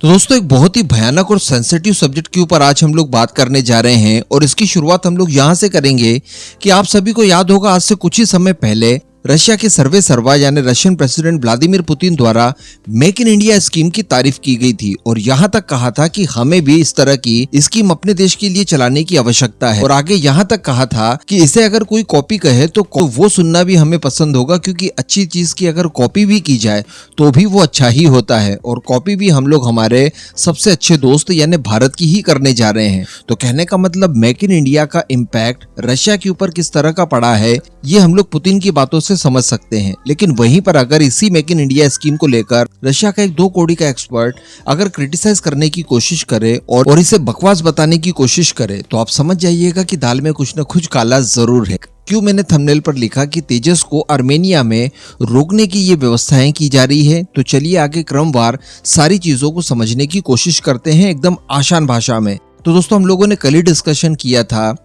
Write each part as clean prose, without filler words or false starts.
तो दोस्तों एक बहुत ही भयानक और सेंसिटिव सब्जेक्ट के ऊपर आज हम लोग बात करने जा रहे हैं और इसकी शुरुआत हम लोग यहाँ से करेंगे कि आप सभी को याद होगा आज से कुछ ही समय पहले रशिया के सर्वे सर्वा यानी रशियन प्रेसिडेंट व्लादिमीर पुतिन द्वारा मेक इन इंडिया स्कीम की तारीफ की गई थी और यहाँ तक कहा था कि हमें भी इस तरह की स्कीम अपने देश के लिए चलाने की आवश्यकता है। और आगे यहाँ तक कहा था कि इसे अगर कोई कॉपी कहे तो वो सुनना भी हमें पसंद होगा, क्योंकि अच्छी चीज की अगर कॉपी भी की जाए तो भी वो अच्छा ही होता है। और कॉपी भी हम लोग हमारे सबसे अच्छे दोस्त यानी भारत की ही करने जा रहे हैं। तो कहने का मतलब मेक इन इंडिया का इम्पैक्ट रशिया के ऊपर किस तरह का पड़ा है ये हम लोग पुतिन की बातों से समझ सकते हैं। लेकिन वहीं पर अगर इसी मेक इन इंडिया स्कीम को लेकर रशिया का एक 2 करोड़ का एक्सपर्ट अगर क्रिटिसाइज करने की कोशिश करे और इसे बकवास बताने की कोशिश करे तो आप समझ जाइएगा कि दाल में कुछ न कुछ काला जरूर है। क्यों मैंने थंबनेल पर लिखा कि तेजस को आर्मेनिया में रोकने की ये व्यवस्थाएं की जा रही है। तो चलिए आगे क्रमवार सारी चीजों को समझने की कोशिश करते हैं एकदम आसान भाषा में। तो दोस्तों हम लोगों ने कल ही डिस्कशन किया था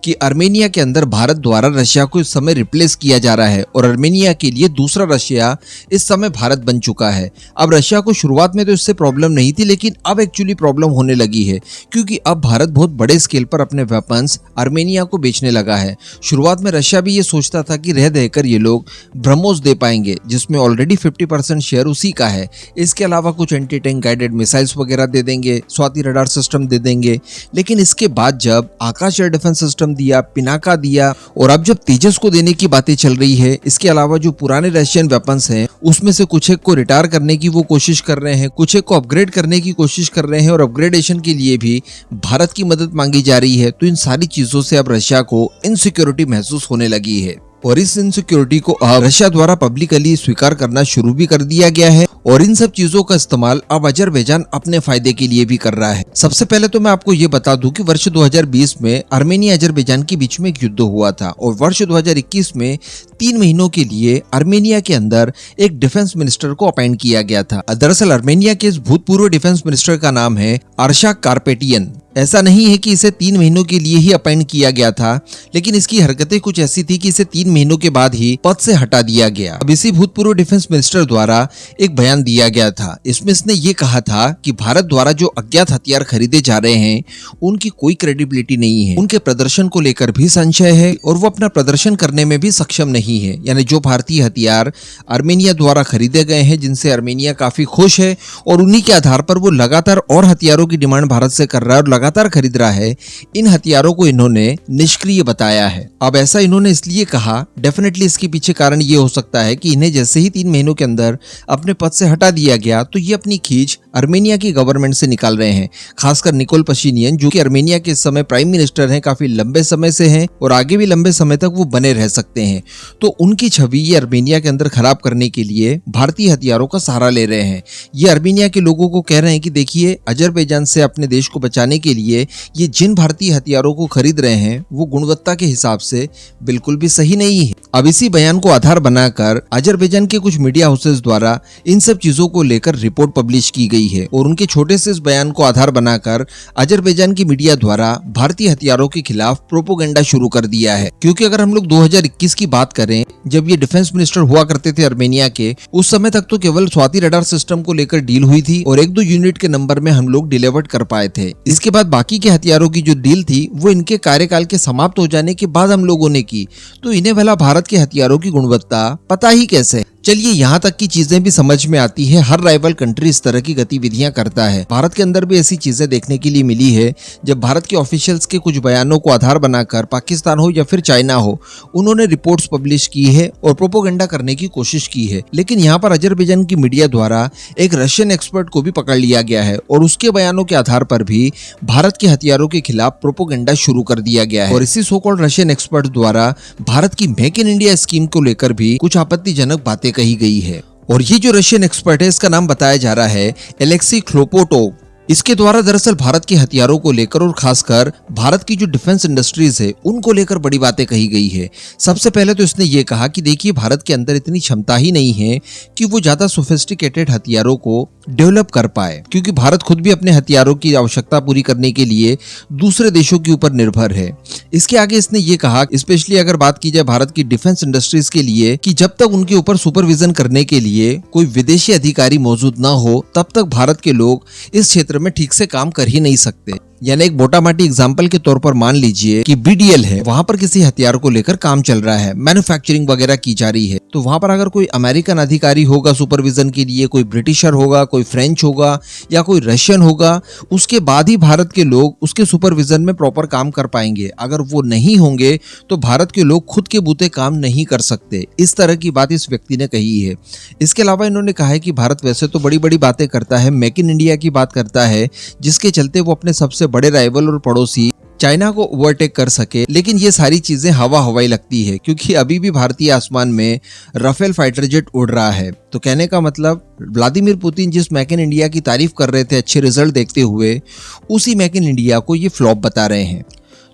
कि आर्मेनिया के अंदर भारत द्वारा रशिया को इस समय रिप्लेस किया जा रहा है और आर्मेनिया के लिए दूसरा रशिया इस समय भारत बन चुका है। अब रशिया को शुरुआत में तो इससे प्रॉब्लम नहीं थी, लेकिन अब एक्चुअली प्रॉब्लम होने लगी है, क्योंकि अब भारत बहुत बड़े स्केल पर अपने वेपन्स आर्मेनिया को बेचने लगा है। शुरुआत में रशिया भी ये सोचता था कि रह रहकर ये लोग ब्रह्मोस दे पाएंगे, जिसमें ऑलरेडी 50% शेयर उसी का है। इसके अलावा कुछ एंटी टैंक गाइडेड मिसाइल्स वगैरह दे देंगे, स्वाति रडार सिस्टम दे देंगे। लेकिन इसके बाद जब आकाश एयर डिफेंस सिस्टम दिया, पिनाका दिया और अब जब तेजस को देने की बातें चल रही है, इसके अलावा जो पुराने रशियन वेपन्स हैं उसमें से कुछ एक को रिटायर करने की वो कोशिश कर रहे हैं, कुछ एक को अपग्रेड करने की कोशिश कर रहे हैं और अपग्रेडेशन के लिए भी भारत की मदद मांगी जा रही है। तो इन सारी चीजों से अब रशिया को इनसिक्योरिटी महसूस होने लगी है और इस इनसिक्योरिटी को अब रशिया द्वारा पब्लिकली स्वीकार करना शुरू भी कर दिया गया है और इन सब चीजों का इस्तेमाल अब अजरबैजान अपने फायदे के लिए भी कर रहा है। सबसे पहले तो मैं आपको ये बता दूं कि वर्ष 2020 में आर्मेनिया अजरबैजान के बीच में एक युद्ध हुआ था और वर्ष 2021 में 3 महीनों के लिए आर्मेनिया के अंदर एक डिफेंस मिनिस्टर को अपॉइंट किया गया था। दरअसल आर्मेनिया के इस भूतपूर्व डिफेंस मिनिस्टर का नाम है अर्शाक कारपेटियन। ऐसा नहीं है कि इसे 3 महीनों के लिए ही अपॉइंट किया गया था, लेकिन इसकी हरकतें कुछ ऐसी थी कि इसे 3 महीनों के बाद ही पद से हटा दिया गया। अब इसी भूतपूर्व डिफेंस मिनिस्टर द्वारा एक बयान दिया गया था। इसमें इसने ये कहा था कि भारत द्वारा जो अज्ञात हथियार खरीदे जा रहे हैं उनकी कोई क्रेडिबिलिटी नहीं है, उनके प्रदर्शन को लेकर भी संशय है और वो अपना प्रदर्शन करने में भी सक्षम नहीं है। यानी जो भारतीय हथियार आर्मेनिया द्वारा खरीदे गए हैं, जिनसे आर्मेनिया काफी खुश है और उन्हीं के आधार पर वो लगातार और हथियारों की डिमांड भारत से कर रहा है और लगातार खरीद रहा है, इन हथियारों को इन्होंने निष्क्रिय बताया है। अब ऐसा इन्होंने इसलिए कहा, डेफिनेटली इसके पीछे कारण ये हो सकता है कि इन्हें जैसे ही 3 महीनों के अंदर अपने पद से हटा दिया गया तो ये अपनी खींच आर्मेनिया की गवर्नमेंट से निकाल रहे हैं। खासकर निकोल पशिनियन, जो कि आर्मेनिया के इस समय प्राइम मिनिस्टर हैं, काफी लंबे समय से हैं और आगे भी लंबे समय तक वो बने रह सकते हैं। तो उनकी छवि ये आर्मेनिया के अंदर खराब करने के लिए भारतीय हथियारों का सहारा ले रहे हैं। ये आर्मेनिया के लोगों को कह रहे हैं कि देखिए, अजरबैजान से अपने देश को बचाने के लिए ये जिन भारतीय हथियारों को खरीद रहे हैं वो गुणवत्ता के हिसाब से बिल्कुल भी सही नहीं है। अब इसी बयान को आधार बनाकर अजरबैजान के कुछ मीडिया हाउसेस द्वारा इन सब चीजों को लेकर रिपोर्ट पब्लिश की गई है और उनके छोटे से इस बयान को आधार बनाकर अजरबैजान की मीडिया द्वारा भारतीय हथियारों के खिलाफ प्रोपोगेंडा शुरू कर दिया है। क्योंकि अगर हम लोग 2021 की बात करें, जब ये डिफेंस मिनिस्टर हुआ करते थे आर्मेनिया के, उस समय तक तो केवल स्वाति रडार सिस्टम को लेकर डील हुई थी और 1-2 यूनिट के नंबर में हम लोग डिलीवर कर पाए थे। इसके बाद बाकी के हथियारों की जो डील थी वो इनके कार्यकाल के समाप्त हो जाने के बाद हम लोगों ने की। तो इन्हें भला भारत के हथियारों की गुणवत्ता पता ही कैसे? चलिए यहाँ तक की चीजें भी समझ में आती है। हर राइवल कंट्री इस तरह की गतिविधियां करता है। भारत के अंदर भी ऐसी चीजें देखने के लिए मिली है, जब भारत के ऑफिशियल्स के कुछ बयानों को आधार बनाकर पाकिस्तान हो या फिर चाइना हो, उन्होंने रिपोर्ट्स पब्लिश की है और प्रोपोगेंडा करने की कोशिश की है। लेकिन यहाँ पर अजरबैजान की मीडिया द्वारा एक रशियन एक्सपर्ट को भी पकड़ लिया गया है और उसके बयानों के आधार पर भी भारत के हथियारों के खिलाफ प्रोपोगेंडा शुरू कर दिया गया है। और इसी सो कॉल्ड रशियन एक्सपर्ट द्वारा भारत की मेक इन इंडिया स्कीम को लेकर भी कुछ आपत्तिजनक बातें कही गई है। और ये जो रशियन एक्सपर्ट है, इसका नाम बताया जा रहा है एलेक्सी क्लोपोटोव। इसके द्वारा दरअसल भारत के हथियारों को लेकर और खासकर भारत की जो डिफेंस इंडस्ट्रीज है उनको लेकर बड़ी बातें कही गई है। सबसे पहले तो इसने ये कहा कि देखिए भारत के अंदर इतनी क्षमता ही नहीं है कि वो ज्यादा सोफिस्टिकेटेड हथियारों को डेवलप कर पाए, क्योंकि भारत खुद भी अपने हथियारों की आवश्यकता पूरी करने के लिए दूसरे देशों के ऊपर निर्भर है। इसके आगे इसने ये कहा, स्पेशली अगर बात की जाए भारत की डिफेंस इंडस्ट्रीज के लिए, कि जब तक उनके ऊपर सुपरविजन करने के लिए कोई विदेशी अधिकारी मौजूद ना हो तब तक भारत के लोग इस क्षेत्र में ठीक से काम कर ही नहीं सकते। यानी एक मोटा माटी एग्जाम्पल के तौर पर मान लीजिए कि बीडीएल है, वहां पर किसी हथियार को लेकर काम चल रहा है, मैन्युफैक्चरिंग वगैरह की जा रही है, तो वहां पर अगर कोई अमेरिकन अधिकारी होगा सुपरविजन के लिए, कोई ब्रिटिशर होगा, कोई फ्रेंच होगा या कोई रशियन होगा, उसके बाद ही भारत के लोग उसके सुपरविजन में प्रॉपर काम कर पाएंगे। अगर वो नहीं होंगे तो भारत के लोग खुद के बूते काम नहीं कर सकते। इस तरह की बात इस व्यक्ति ने कही है। इसके अलावा इन्होंने कहा है कि भारत वैसे तो बड़ी बड़ी बातें करता है, मेक इन इंडिया की बात करता है, जिसके चलते वो अपने सबसे बड़े राइवल और पड़ोसी चाइना को ओवरटेक कर सके, लेकिन ये सारी चीजें हवा हवाई लगती है, क्योंकि अभी भी भारतीय आसमान में राफेल फाइटर जेट उड़ रहा है। तो कहने का मतलब व्लादिमीर पुतिन जिस मेक इन इंडिया की तारीफ कर रहे थे अच्छे रिजल्ट देखते हुए, उसी मेक इन इंडिया को ये फ्लॉप बता रहे हैं।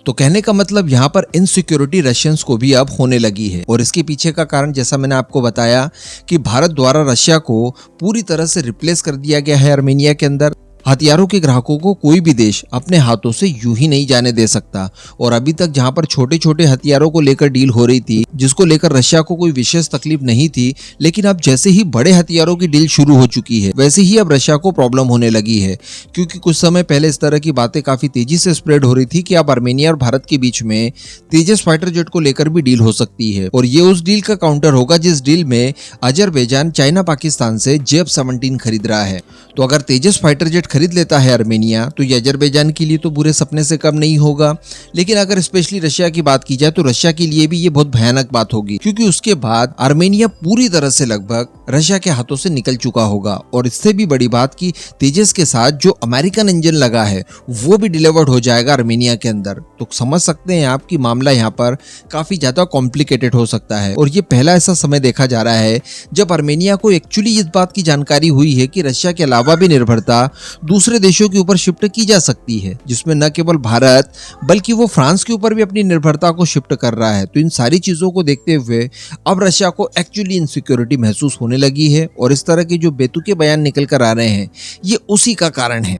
तो कहने का मतलब यहाँ पर इनसिक्योरिटी रशियंस को भी अब होने लगी है, और इसके पीछे का कारण जैसा मैंने आपको बताया कि भारत द्वारा रशिया को पूरी तरह से रिप्लेस कर दिया गया है आर्मेनिया के अंदर। हथियारों के ग्राहकों को कोई भी देश अपने हाथों से यूं ही नहीं जाने दे सकता। और अभी तक जहां पर छोटे छोटे हथियारों को लेकर डील हो रही थी, जिसको लेकर रशिया को कोई विशेष तकलीफ नहीं थी, लेकिन अब जैसे ही बड़े हथियारों की डील शुरू हो चुकी है, वैसे ही अब रशिया को प्रॉब्लम होने लगी है। क्योंकि कुछ समय पहले इस तरह की बातें काफी तेजी से स्प्रेड हो रही थी कि अब आर्मेनिया और भारत के बीच में तेजस फाइटर जेट को लेकर भी डील हो सकती है, और ये उस डील का काउंटर होगा जिस डील में अजरबैजान चाइना पाकिस्तान से JF-17 खरीद रहा है। तो अगर तेजस फाइटर जेट खरीद लेता है आर्मेनिया, तो ये अजरबैजान के लिए तो बुरे सपने से कम नहीं होगा। लेकिन अगर स्पेशली रशिया की बात की जाए तो रशिया के लिए भी ये बहुत भयानक बात होगी, क्योंकि उसके बाद आर्मेनिया पूरी तरह से लगभग रशिया के हाथों से निकल चुका होगा। और इससे भी बड़ी बात कि तेजस के साथ जो अमेरिकन इंजन लगा है वो भी डिलीवर्ड हो जाएगा आर्मेनिया के अंदर। तो समझ सकते हैं आप कि मामला यहाँ पर काफी ज्यादा कॉम्प्लिकेटेड हो सकता है। और ये पहला ऐसा समय देखा जा रहा है जब आर्मेनिया को एक्चुअली इस बात की जानकारी हुई है कि रशिया के अलावा भी निर्भरता दूसरे देशों के ऊपर शिफ्ट की जा सकती है, जिसमें न केवल भारत बल्कि वो फ्रांस के ऊपर भी अपनी निर्भरता को शिफ्ट कर रहा है। तो इन सारी चीजों को देखते हुए अब रशिया को एक्चुअली इनसिक्योरिटी महसूस होने लगी है, और इस तरह के जो बेतुके बयान निकल कर आ रहे हैं ये उसी का कारण है।